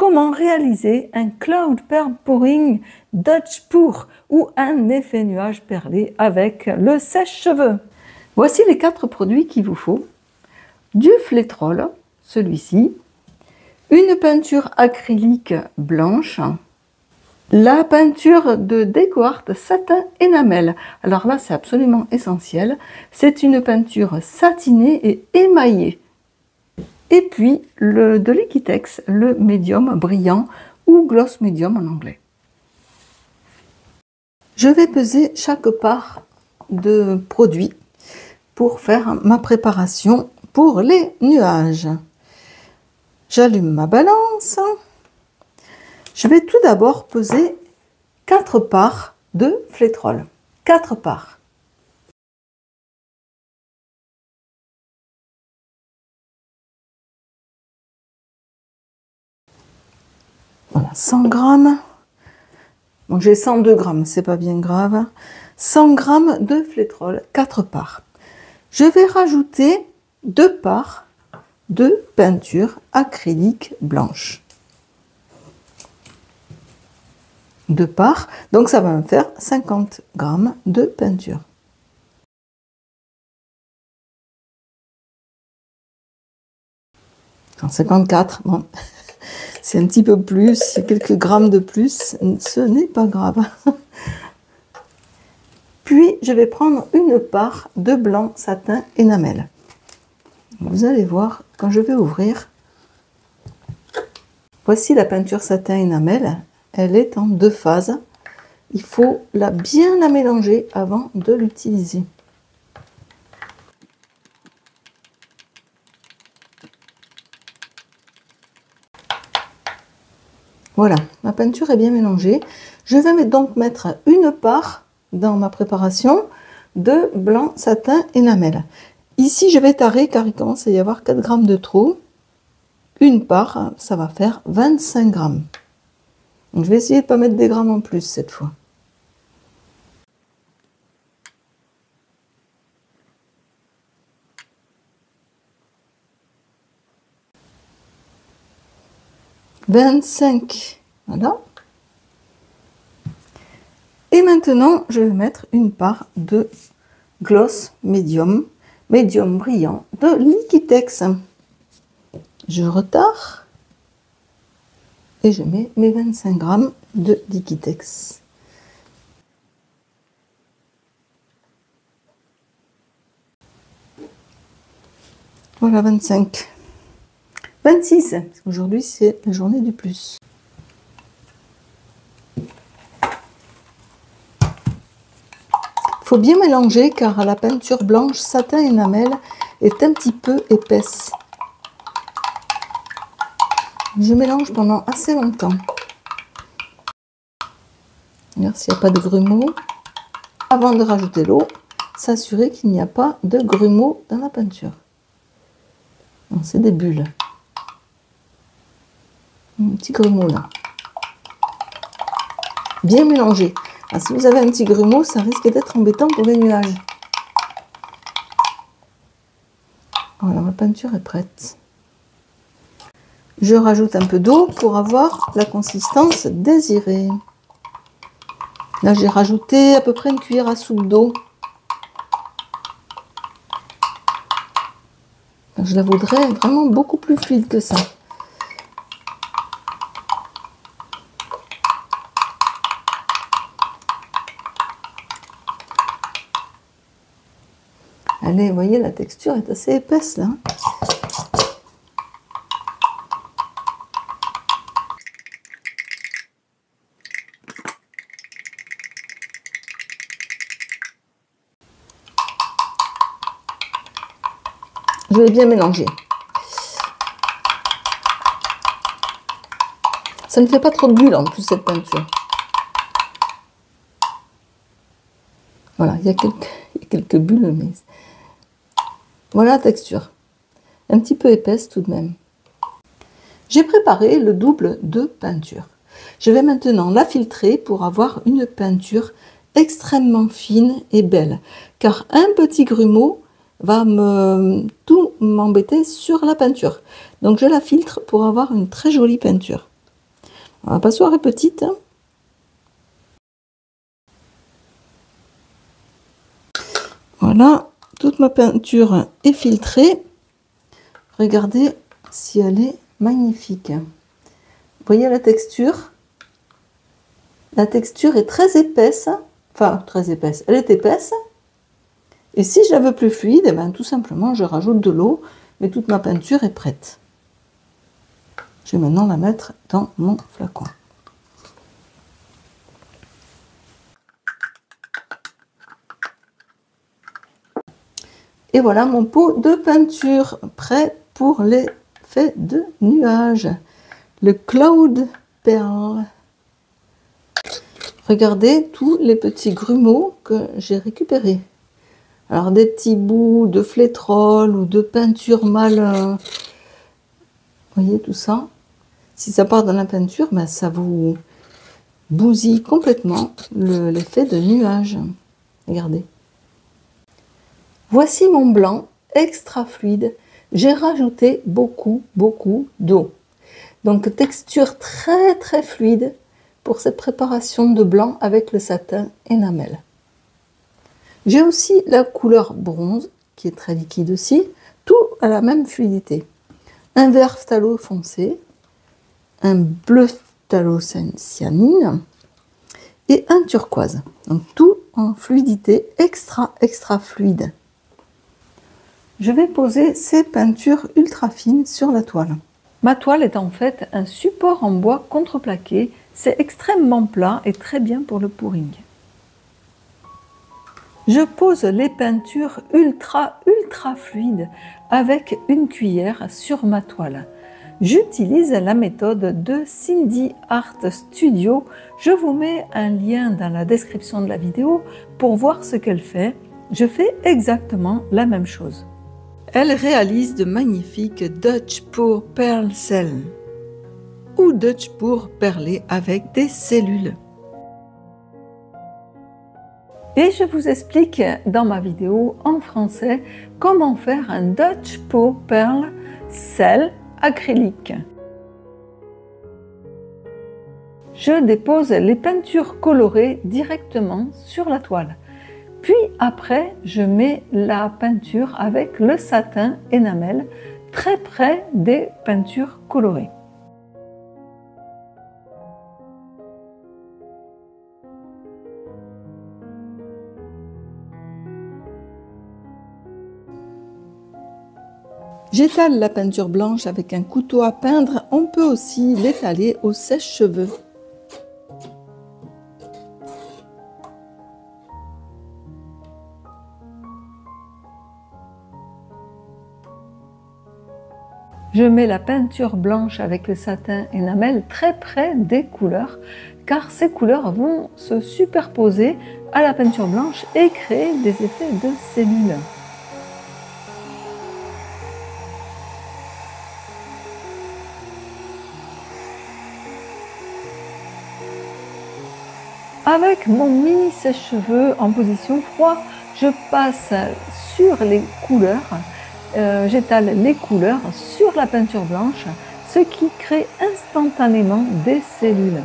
comment réaliser un cloud perm pouring Dutch pour ou un effet nuage perlé avec le sèche-cheveux. Voici les 4 produits qu'il vous faut. Du flétrol, celui-ci, une peinture acrylique blanche, la peinture de DecoArt satin énamel. Alors là, c'est absolument essentiel. C'est une peinture satinée et émaillée. Et puis de Liquitex, le médium brillant ou gloss medium en anglais. Je vais peser chaque part de produit pour faire ma préparation pour les nuages. J'allume ma balance. Je vais tout d'abord peser 4 parts de flétrol. 4 parts. Voilà, 100 grammes. Donc j'ai 102 grammes, c'est pas bien grave. 100 grammes de flétrol, 4 parts. Je vais rajouter 2 parts de peinture acrylique blanche. 2 parts, donc ça va me faire 50 grammes de peinture. En 54, bon, c'est un petit peu plus, quelques grammes de plus, ce n'est pas grave. Puis je vais prendre une part de blanc satin énamel. Vous allez voir, quand je vais ouvrir, voici la peinture satin énamel. Elle est en 2 phases. Il faut bien la mélanger avant de l'utiliser. Voilà, ma peinture est bien mélangée. Je vais donc mettre une part dans ma préparation de blanc satin énamel. Ici, je vais tarer car il commence à y avoir 4 grammes de trop. Une part, ça va faire 25 grammes. Donc, je vais essayer de ne pas mettre des grammes en plus cette fois. « 25 », voilà. Et maintenant, je vais mettre une part de gloss médium brillant de Liquitex. Je retare et je mets mes 25 grammes de Liquitex. Voilà, 25. 26, parce qu'aujourd'hui c'est la journée du plus. Il faut bien mélanger car la peinture blanche satin énamel est un petit peu épaisse. Je mélange pendant assez longtemps. Regarde s'il n'y a pas de grumeaux. Avant de rajouter l'eau, s'assurer qu'il n'y a pas de grumeaux dans la peinture. C'est des bulles. Un petit grumeau là. Bien mélangé. Alors, si vous avez un petit grumeau, ça risque d'être embêtant pour les nuages. Voilà, ma peinture est prête. Je rajoute un peu d'eau pour avoir la consistance désirée. Là, j'ai rajouté à peu près une cuillère à soupe d'eau. Je la voudrais vraiment beaucoup plus fluide que ça. Allez, vous voyez, la texture est assez épaisse là. Je vais bien mélanger. Ça ne fait pas trop de bulles en plus cette peinture. Voilà, il y a quelques bulles, mais voilà la texture. Un petit peu épaisse tout de même. J'ai préparé le double de peinture. Je vais maintenant la filtrer pour avoir une peinture extrêmement fine et belle. Car un petit grumeau va tout m'embêter sur la peinture. Donc je la filtre pour avoir une très jolie peinture. La passoire est petite. Voilà, toute ma peinture est filtrée. Regardez si elle est magnifique. Vous voyez la texture? La texture est très épaisse. Enfin, très épaisse. Elle est épaisse. Et si je la veux plus fluide, eh bien, tout simplement, je rajoute de l'eau. Mais toute ma peinture est prête. Je vais maintenant la mettre dans mon flacon. Et voilà mon pot de peinture prêt pour l'effet de nuage. Le Cloud Pearl. Regardez tous les petits grumeaux que j'ai récupérés. Alors des petits bouts de flétrol ou de peinture mal... Vous voyez tout ça? Si ça part dans la peinture, ben ça vous bousille complètement l'effet de nuage. Regardez. Voici mon blanc extra fluide. J'ai rajouté beaucoup d'eau. Donc texture très fluide pour cette préparation de blanc avec le satin énamel. J'ai aussi la couleur bronze qui est très liquide aussi, tout à la même fluidité. Un vert phthalo foncé, un bleu phthalo cyanine et un turquoise. Donc tout en fluidité extra fluide. Je vais poser ces peintures ultra fines sur la toile. Ma toile est en fait un support en bois contreplaqué. C'est extrêmement plat et très bien pour le pouring. Je pose les peintures ultra fluides avec une cuillère sur ma toile. J'utilise la méthode de Cindy Art Studio. Je vous mets un lien dans la description de la vidéo pour voir ce qu'elle fait. Je fais exactement la même chose. Elle réalise de magnifiques Dutch pour Pearl Cell ou Dutch pour perler avec des cellules. Et je vous explique dans ma vidéo en français comment faire un Dutch pour Pearl Cell acrylique. Je dépose les peintures colorées directement sur la toile. Puis après, je mets la peinture avec le satin énamel très près des peintures colorées. J'étale la peinture blanche avec un couteau à peindre. On peut aussi l'étaler au sèche-cheveux. Je mets la peinture blanche avec le satin énamel très près des couleurs, car ces couleurs vont se superposer à la peinture blanche et créer des effets de cellules. Avec mon mini sèche-cheveux en position froid, je passe sur les couleurs, j'étale les couleurs sur la peinture blanche, ce qui crée instantanément des cellules.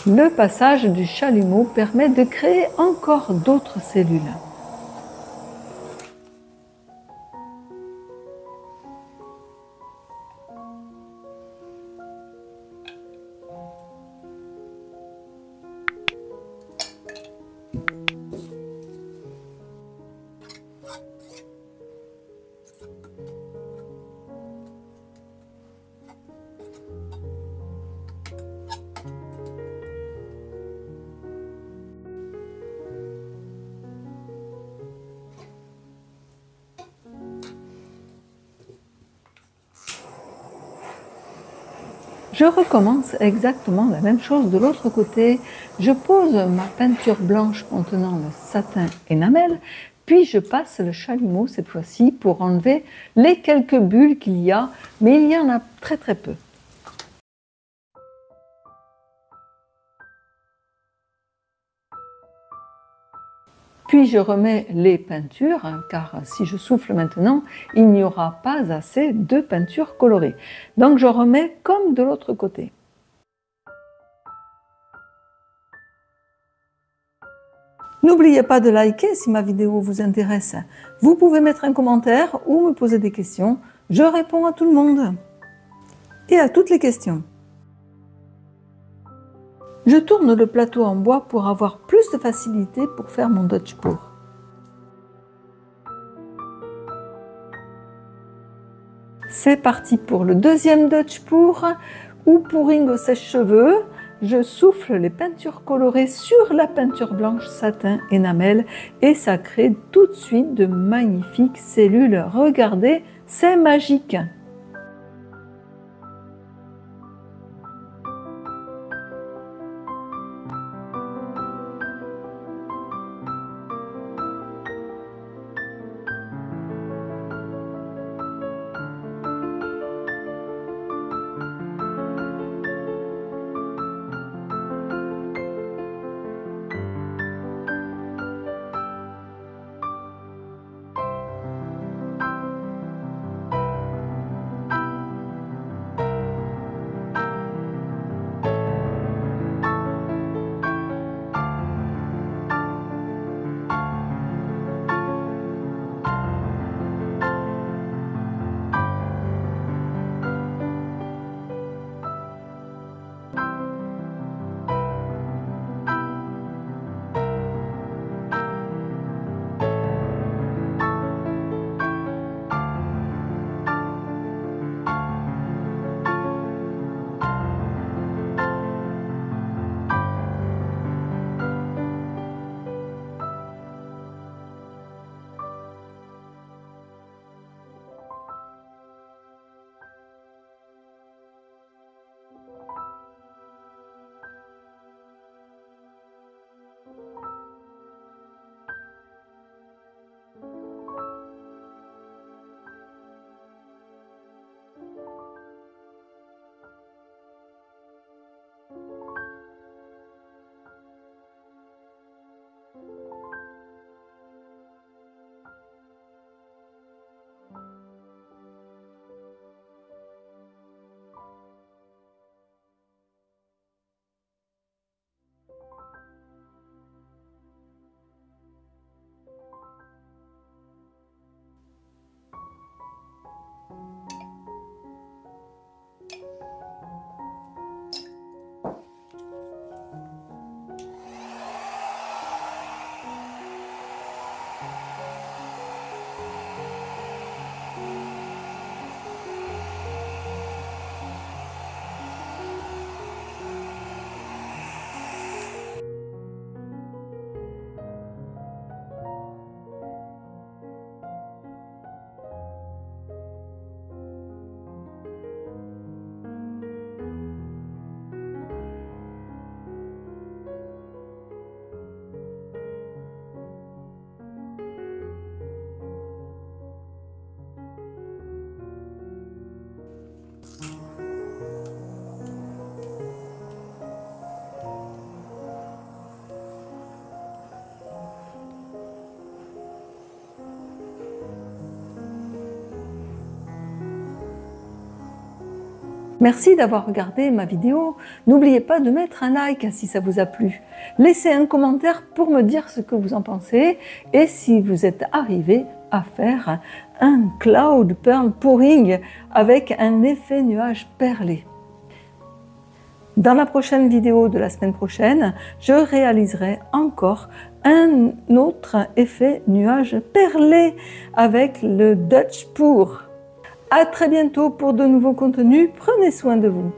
Le passage du chalumeau permet de créer encore d'autres cellules. Je recommence exactement la même chose de l'autre côté. Je pose ma peinture blanche contenant le satin énamel, puis je passe le chalumeau cette fois-ci pour enlever les quelques bulles qu'il y a, mais il y en a très peu. Puis je remets les peintures, car si je souffle maintenant, il n'y aura pas assez de peinture colorée. Donc je remets comme de l'autre côté. N'oubliez pas de liker si ma vidéo vous intéresse. Vous pouvez mettre un commentaire ou me poser des questions. Je réponds à tout le monde et à toutes les questions. Je tourne le plateau en bois pour avoir plus de facilité pour faire mon Dutch pour. C'est parti pour le deuxième Dutch pour ou pouring au sèche-cheveux. Je souffle les peintures colorées sur la peinture blanche satin énamel et ça crée tout de suite de magnifiques cellules. Regardez, c'est magique! Merci d'avoir regardé ma vidéo. N'oubliez pas de mettre un like si ça vous a plu. Laissez un commentaire pour me dire ce que vous en pensez et si vous êtes arrivé à faire un cloud pearl pouring avec un effet nuage perlé. Dans la prochaine vidéo de la semaine prochaine, je réaliserai encore un autre effet nuage perlé avec le Dutch pour. À très bientôt pour de nouveaux contenus. Prenez soin de vous.